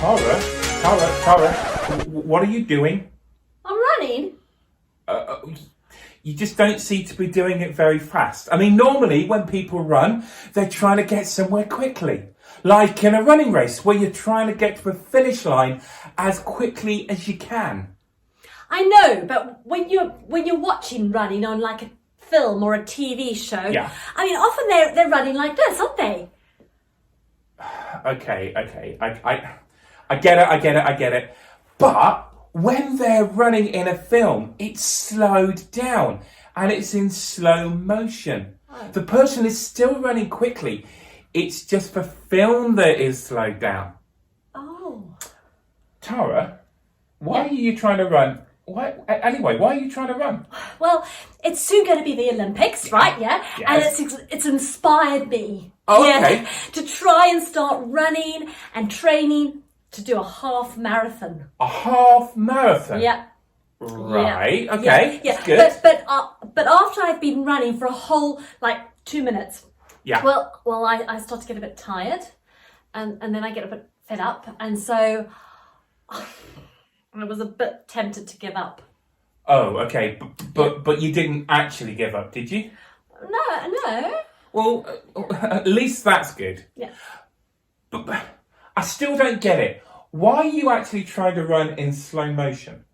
Tara, what are you doing? I'm running. You just don't seem to be doing it very fast. I mean, normally when people run, they're trying to get somewhere quickly. Like in a running race where you're trying to get to the finish line as quickly as you can. I know, but when you're watching running on like a film or a TV show, Yeah. I mean, often they're running like this, aren't they? Okay. I get it. But when they're running in a film, it's slowed down and it's in slow motion. Oh. The person is still running quickly. It's just the film that is slowed down. Oh. Tara, why are you trying to run? Why are you trying to run? Well, it's soon going to be the Olympics, right? Yeah. Yes. And it's inspired me. Oh, yeah, okay. To try and start running and training to do a half marathon. A half marathon? Yeah. Right, Yeah. okay, Yeah. that's good. But after I've been running for a whole 2 minutes, Yeah. Well, I start to get a bit tired, and then I get a bit fed up, and so I was a bit tempted to give up. Oh, okay, but you didn't actually give up, did you? No. Well, at least that's good. Yeah. But I still don't get it. Why are you actually trying to run in slow motion?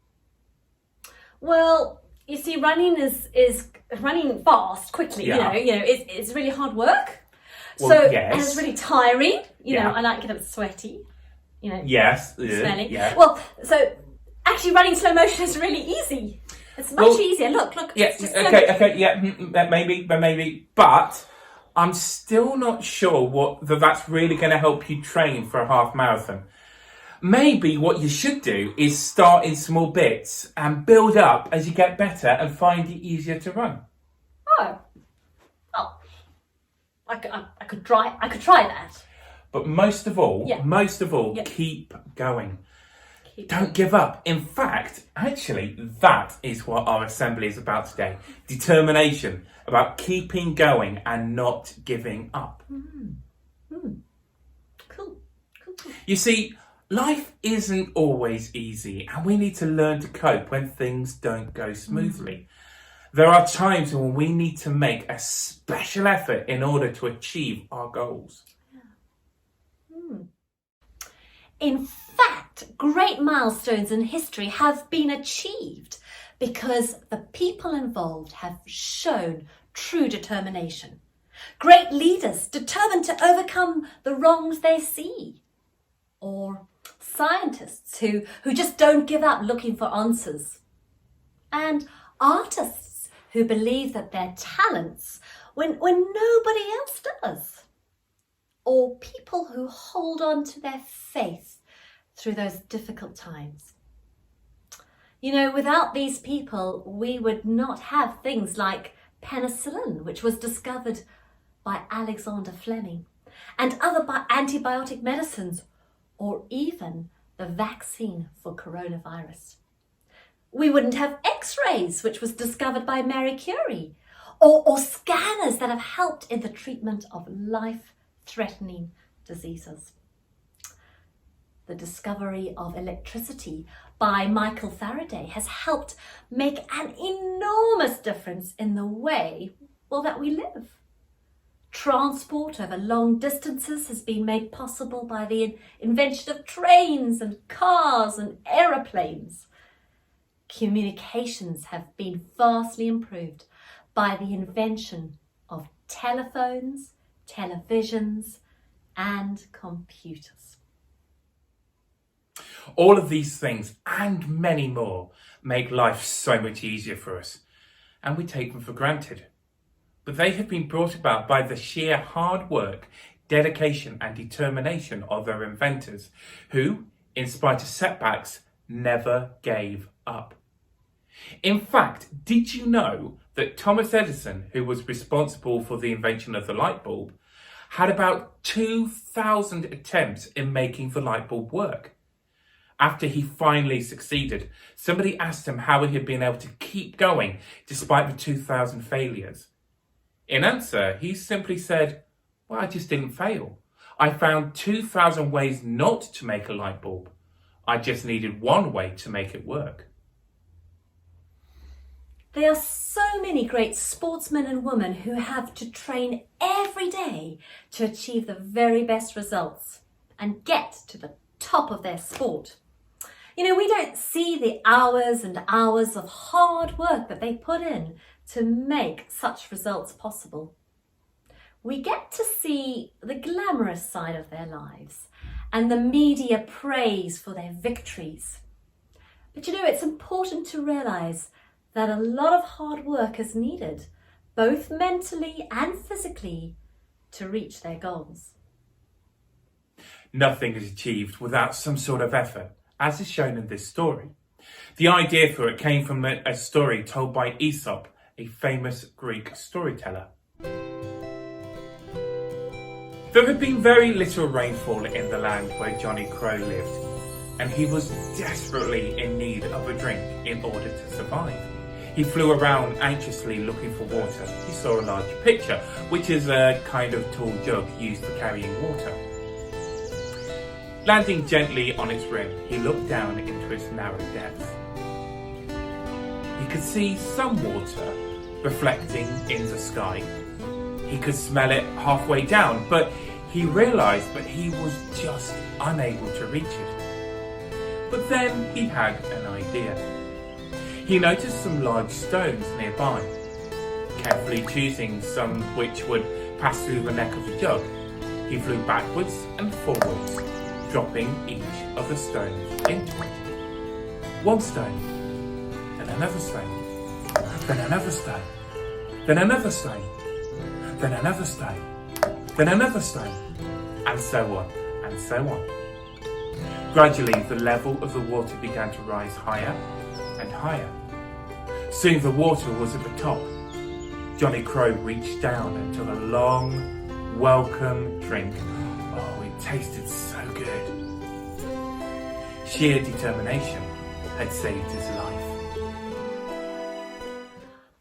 Well, you see, running is running fast, quickly. Yeah. It's really hard work. Well, yes. And it's really tiring. Yeah. I like getting sweaty. Yes. Smelly. Yeah. Well, so actually, running slow motion is really easy. It's much easier. Look. Yeah. It's just Okay. Yeah. Maybe. But I'm still not sure that's really going to help you train for a half marathon. Maybe what you should do is start in small bits and build up as you get better and find it easier to run. Oh. I could try that. But most of all, Yeah. keep going. Don't give up. In fact, actually, that is what our assembly is about today. Determination, about keeping going and not giving up. Cool. You see, life isn't always easy and we need to learn to cope when things don't go smoothly. There are times when we need to make a special effort in order to achieve our goals. In fact, great milestones in history have been achieved because the people involved have shown true determination. Great leaders determined to overcome the wrongs they see. Or scientists who just don't give up looking for answers. And artists who believe that their talents when nobody else does. Or people who hold on to their faith through those difficult times. Without these people, we would not have things like penicillin, which was discovered by Alexander Fleming, and other antibiotic medicines, or even the vaccine for coronavirus. We wouldn't have X-rays, which was discovered by Marie Curie, or scanners that have helped in the treatment of life-threatening diseases. The discovery of electricity by Michael Faraday has helped make an enormous difference in the way, that we live. Transport over long distances has been made possible by the invention of trains and cars and aeroplanes. Communications have been vastly improved by the invention of telephones, televisions, and computers. All of these things and many more make life so much easier for us, and we take them for granted. But they have been brought about by the sheer hard work, dedication and determination of their inventors, who, in spite of setbacks, never gave up. In fact, did you know that Thomas Edison, who was responsible for the invention of the light bulb, had about 2,000 attempts in making the light bulb work? After he finally succeeded, somebody asked him how he had been able to keep going despite the 2,000 failures. In answer, he simply said, "Well, I just didn't fail. I found 2,000 ways not to make a light bulb. I just needed one way to make it work. There are so many great sportsmen and women who have to train every day to achieve the very best results and get to the top of their sport. You know, we don't see the hours and hours of hard work that they put in to make such results possible. We get to see the glamorous side of their lives and the media praise for their victories. But you know, it's important to realise that a lot of hard work is needed, both mentally and physically, to reach their goals. Nothing is achieved without some sort of effort, as is shown in this story. The idea for it came from a story told by Aesop, a famous Greek storyteller. There had been very little rainfall in the land where Johnny Crow lived, and he was desperately in need of a drink in order to survive. He flew around anxiously looking for water. He saw a large pitcher, which is a kind of tall jug used for carrying water. Landing gently on its rim, he looked down into its narrow depths. He could see some water reflecting in the sky. He could smell it halfway down, but he realised that he was just unable to reach it. But then he had an idea. He noticed some large stones nearby. Carefully choosing some which would pass through the neck of the jug, he flew backwards and forwards, dropping each of the stones into it. One stone, then another stone, then another stone, then another stone, then another stone, then another stone, and so on, and so on. Gradually, the level of the water began to rise higher and higher. Soon the water was at the top. Johnny Crow reached down and took a long, welcome drink. Oh, it tasted so good. Sheer determination had saved his life.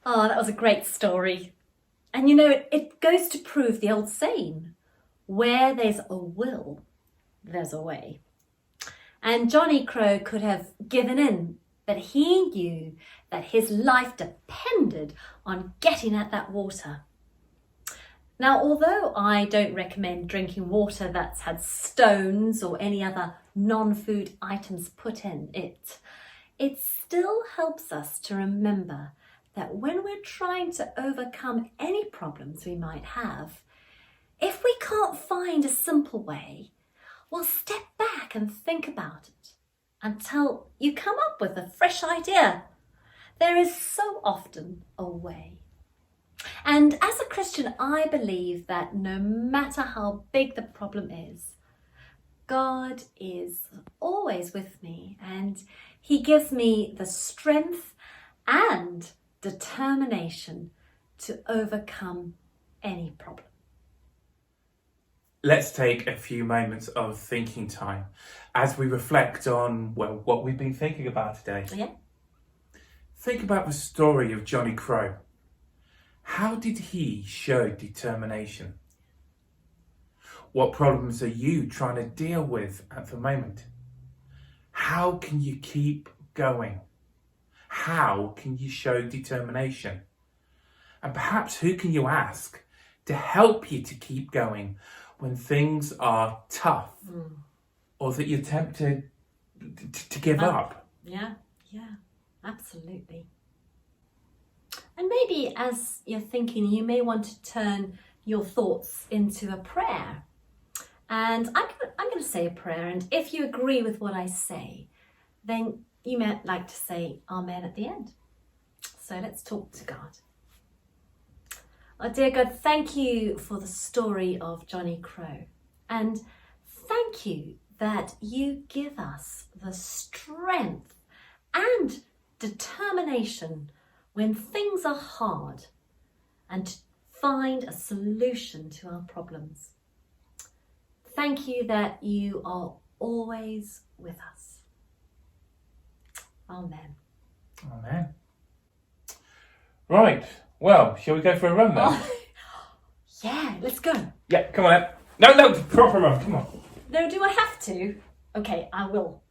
Oh, that was a great story. And you know, it goes to prove the old saying, where there's a will, there's a way. And Johnny Crow could have given in, but he knew that his life depended on getting at that water. Now, although I don't recommend drinking water that's had stones or any other non-food items put in it, it still helps us to remember that when we're trying to overcome any problems we might have, if we can't find a simple way, we'll step back and think about it until you come up with a fresh idea. There is so often a way. And as a Christian, I believe that no matter how big the problem is, God is always with me, and He gives me the strength and determination to overcome any problem. Let's take a few moments of thinking time as we reflect on, well, what we've been thinking about today. Yeah. Think about the story of Johnny Crow. How did he show determination? What problems are you trying to deal with at the moment? How can you keep going? How can you show determination? And perhaps who can you ask to help you to keep going when things are tough or that you're tempted to give up? Yeah, absolutely. And maybe as you're thinking, you may want to turn your thoughts into a prayer. And I'm going to say a prayer, and if you agree with what I say, then you might like to say Amen at the end. So let's talk to God. Oh, dear God, thank you for the story of Johnny Crow. And thank you that you give us the strength and determination when things are hard and to find a solution to our problems. Thank you that you are always with us. Amen. Amen. Right, well, shall we go for a run then? Oh, yeah, let's go. Yeah, come on. No, proper Mum, come on. No, do I have to? Okay, I will.